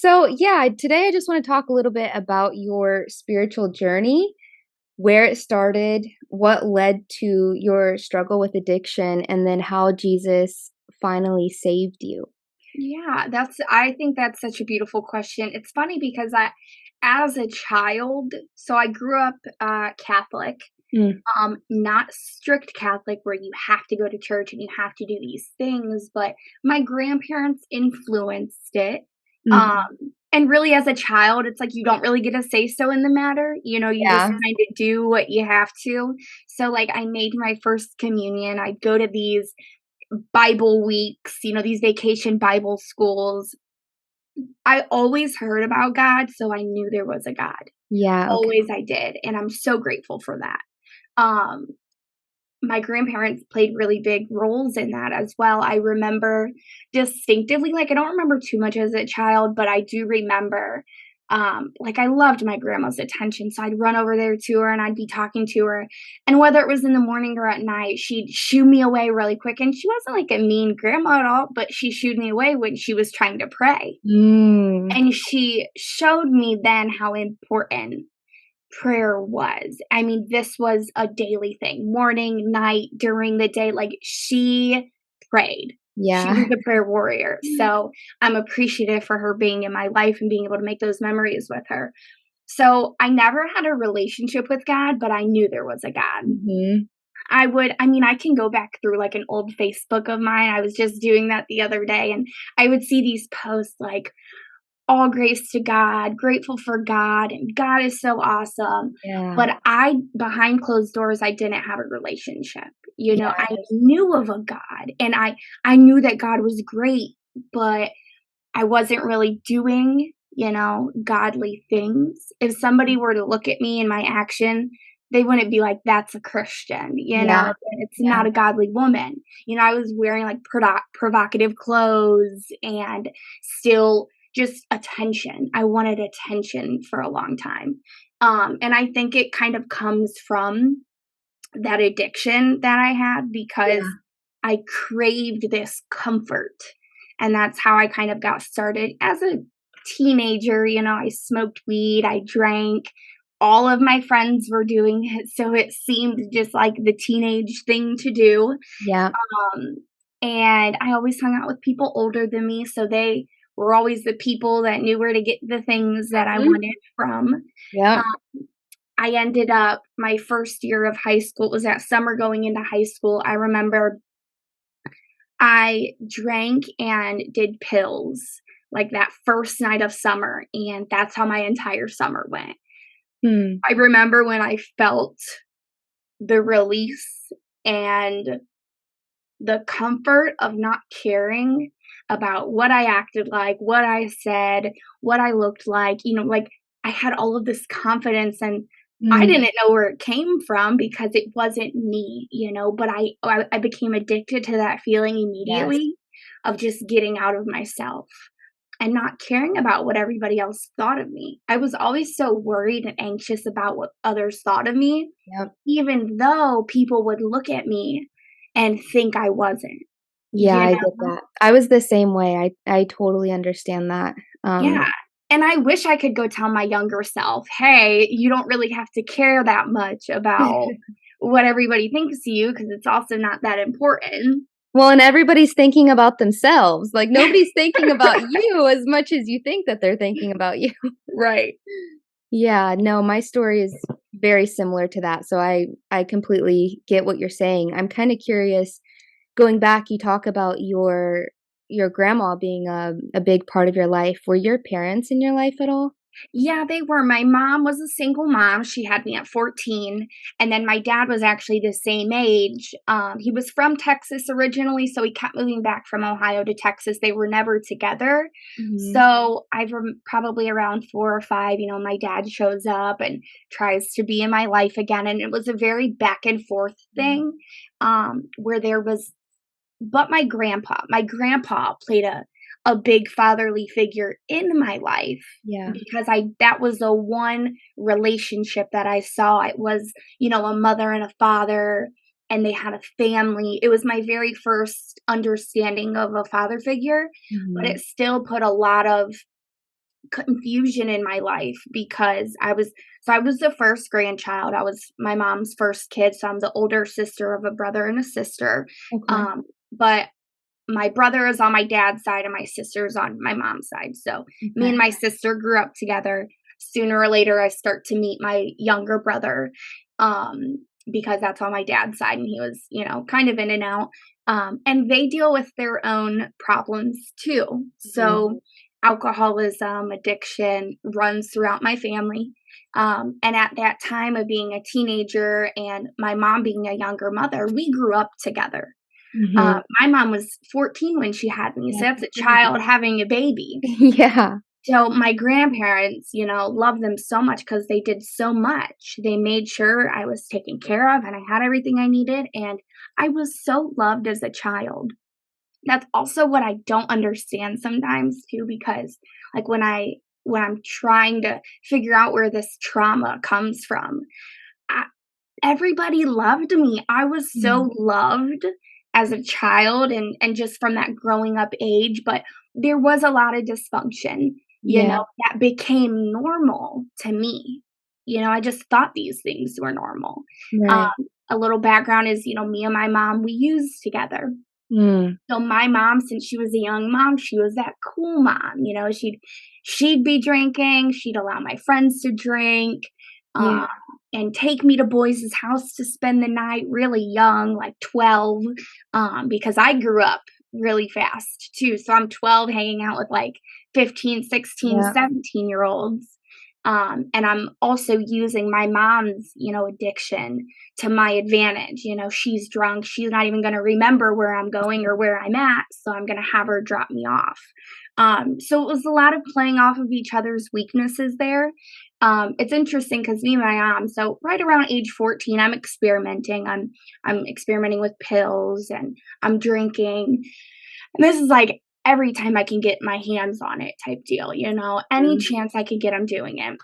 So, yeah, today I just want to talk a little bit about your spiritual journey, where it started, what led to your struggle with addiction, and then how Jesus finally saved you. Yeah, I think that's such a beautiful question. It's funny because as a child, so I grew up Catholic, Mm, not strict Catholic where you have to go to church and you have to do these things, but my grandparents influenced it. Um, mhm. and really as a child, it's like you don't really get a say so in the matter. You just Yeah. kind of do what you have to. So like I made my first communion. I'd go to these Bible weeks, these vacation Bible schools. I always heard about God, so I knew there was a God. Yeah, okay. Always I did, and I'm so grateful for that. Um, my grandparents played really big roles in that as well. I remember distinctively, like, I don't remember too much as a child, but I do remember, like, I loved my grandma's attention, so I'd run over there to her and I'd be talking to her, and whether it was in the morning or at night, she'd shoo me away really quick, and she wasn't, like, a mean grandma at all, but she shooed me away when she was trying to pray, Mm, and she showed me then how important prayer was. I mean, this was a daily thing, morning, night, during the day, like, she prayed. She was yeah. a prayer warrior, so I'm appreciative for her being in my life and being able to make those memories with her. So, I never had a relationship with God, but I knew there was a God. Mhm. I can go back through, like, an old Facebook of mine. I was just doing that the other day, and I would see these posts like, all grace to God, grateful for God, and God is so awesome. Yeah. But behind closed doors, I didn't have a relationship. I Yes. knew of a God and I knew that God was great, but I wasn't really doing, godly things. If somebody were to look at me and my action, they wouldn't be like, that's a Christian, Yeah. it's Yeah. not a godly woman. I was wearing like provocative clothes and still just attention. I wanted attention for a long time. And I think it kind of comes from that addiction that I had because Yeah. I craved this comfort. And that's how I kind of got started as a teenager. I smoked weed, I drank. All of my friends were doing it, so it seemed just like the teenage thing to do. Yeah. Um, and I always hung out with people older than me, so they were always the people that knew where to get the things that I Mhm. wanted from. Yep. I ended up my first year of high school, it was that summer going into high school. I remember I drank and did pills like that first night of summer, and that's how my entire summer went. Hmm. I remember when I felt the release and the comfort of not caring about what I acted like, what I said, what I looked like, I had all of this confidence and I Mm. didn't know where it came from because it wasn't me, but I became addicted to that feeling Yes. immediately of just getting out of myself and not caring about what everybody else thought of me. I was always so worried and anxious about what others thought of me, Yep. even though people would look at me and think I wasn't, Yeah, you I get know? that. I was the same way. I totally understand that. Yeah, and I wish I could go tell my younger self, "Hey, you don't really have to care that much about what everybody thinks of you because it's also not that important." Well, and everybody's thinking about themselves, like, nobody's thinking about you as much as you think that they're thinking about you. Right. Yeah, no, my story is very similar to that, so I completely get what you're saying. I'm kinda curious, going back, you talk about your grandma being a big part of your life. Were your parents in your life at all? Yeah, they were. My mom was a single mom. She had me at 14, and then my dad was actually the same age. He was from Texas originally, so he kept moving back from Ohio to Texas. They were never together. Mhm. So probably around 4 or 5, my dad shows up and tries to be in my life again, and it was a very back and forth Mhm. thing, where there was but my grandpa played a big fatherly figure in my life Yeah. because I that was the one relationship that I saw. It was, a mother and a father, and they had a family. It was my very first understanding of a father figure, but Mhm. it still put a lot of confusion in my life because I was the first grandchild. I was my mom's first kid, so I'm the older sister of a brother and a sister. Okay. But my brother is on my dad's side and my sister's on my mom's side. So me and Okay. my sister grew up together. Sooner or later, I start to meet my younger brother, because that's on my dad's side, and he was, kind of in and out. And they deal with their own problems too. Mhm. So alcoholism, addiction runs throughout my family. And at that time of being a teenager and my mom being a younger mother, we grew up together. Mhm. My mom was 14 when she had me, so That's that's a crazy. child having a baby. Yeah. So my grandparents, loved them so much because they did so much. They made sure I was taken care of and I had everything I needed, and I was so loved as a child. That's also what I don't understand sometimes too, because, like, when I'm trying to figure out where this trauma comes from, I everybody loved me. I was Mm. so loved as a child and just from that growing up age, but there was a lot of dysfunction, Yeah. that became normal to me. I just thought these things were normal. Um, Right. a little background is, me and my mom, we used together. Mm. So my mom, since she was a young mom, she was that cool mom, she'd be drinking, she'd allow my friends to drink, Yeah. um, and take me to boys' house to spend the night really young, like 12, because I grew up really fast too. So I'm 12 hanging out with like 15, 16, Yeah. 17-year-olds. And I'm also using my mom's, addiction to my advantage. She's drunk. She's not even going to remember where I'm going or where I'm at. So I'm going to have her drop me off. So it was a lot of playing off of each other's weaknesses there. It's interesting because me and my mom, so right around age 14, I'm experimenting. I'm experimenting with pills and I'm drinking. And this is like every time I can get my hands on it type deal, any Mm. chance I could get, I'm doing it.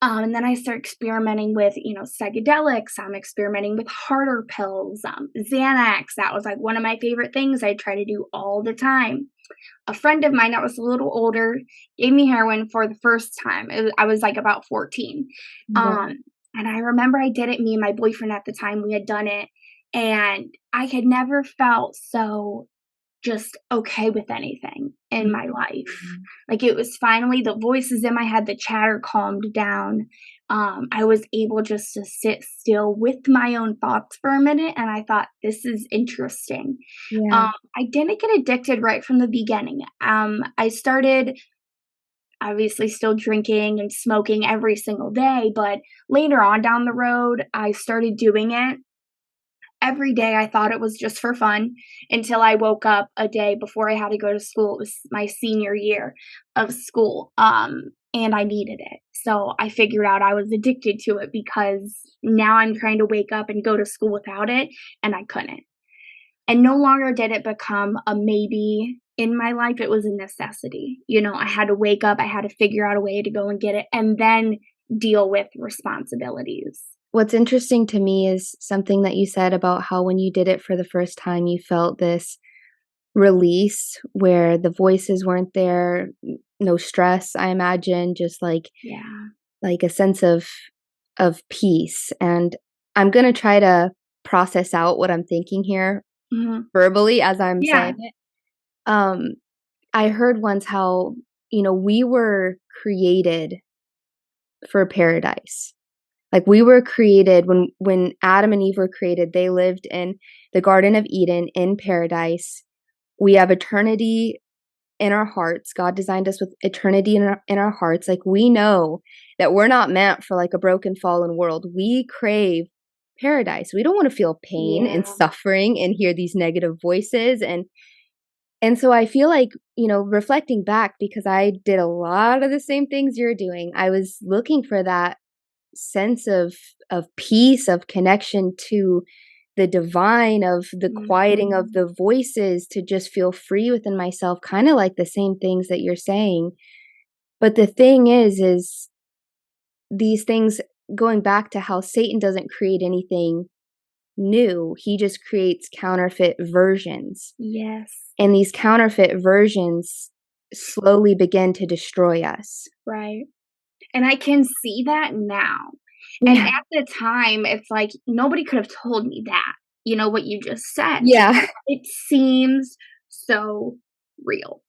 And then I start experimenting with, psychedelics. I'm experimenting with harder pills, Xanax. That was like one of my favorite things I try to do all the time. A friend of mine that was a little older gave me heroin for the first time. I was like about 14. Right. And I remember I did it, me and my boyfriend at the time, we had done it. And I had never felt so just okay with anything in my life. Mhm. Like, it was finally the voices in my head, the chatter calmed down. I was able just to sit still with my own thoughts for a minute, and I thought, "This is interesting." Yeah. I didn't get addicted right from the beginning. I started obviously still drinking and smoking every single day, but later on down the road, I started doing it every day. I thought it was just for fun until I woke up a day before I had to go to school. It was my senior year of school, and I needed it. So I figured out I was addicted to it because now I'm trying to wake up and go to school without it, and I couldn't. And no longer did it become a maybe in my life, it was a necessity. I had to wake up, I had to figure out a way to go and get it, and then deal with responsibilities. What's interesting to me is something that you said about how when you did it for the first time, you felt this release where the voices weren't there, no stress, I imagine, just Yeah. like a sense of peace. And I'm gonna try to process out what I'm thinking here Mhm. verbally as I'm saying Yeah. it. Um, I heard once how, we were created for paradise. Like, we were created when Adam and Eve were created, they lived in the Garden of Eden in paradise. We have eternity in our hearts. God designed us with eternity in our hearts. Like, we know that we're not meant for, like, a broken, fallen world. We crave paradise. We don't wanna feel pain and Yeah. suffering and hear these negative voices, and so I feel like, reflecting back because I did a lot of the same things you're doing, I was looking for that sense of peace, of connection to the divine, of the quieting of Mhm. the voices to just feel free within myself, kinda like the same things that you're saying. But the thing is these things going back to how Satan doesn't create anything new, he just creates counterfeit versions. Yes. And these counterfeit versions slowly begin to destroy us. Right. And I can see that now. And Yeah. at the time, it's like nobody could have told me that, what you just said, because Yeah. it seems so real.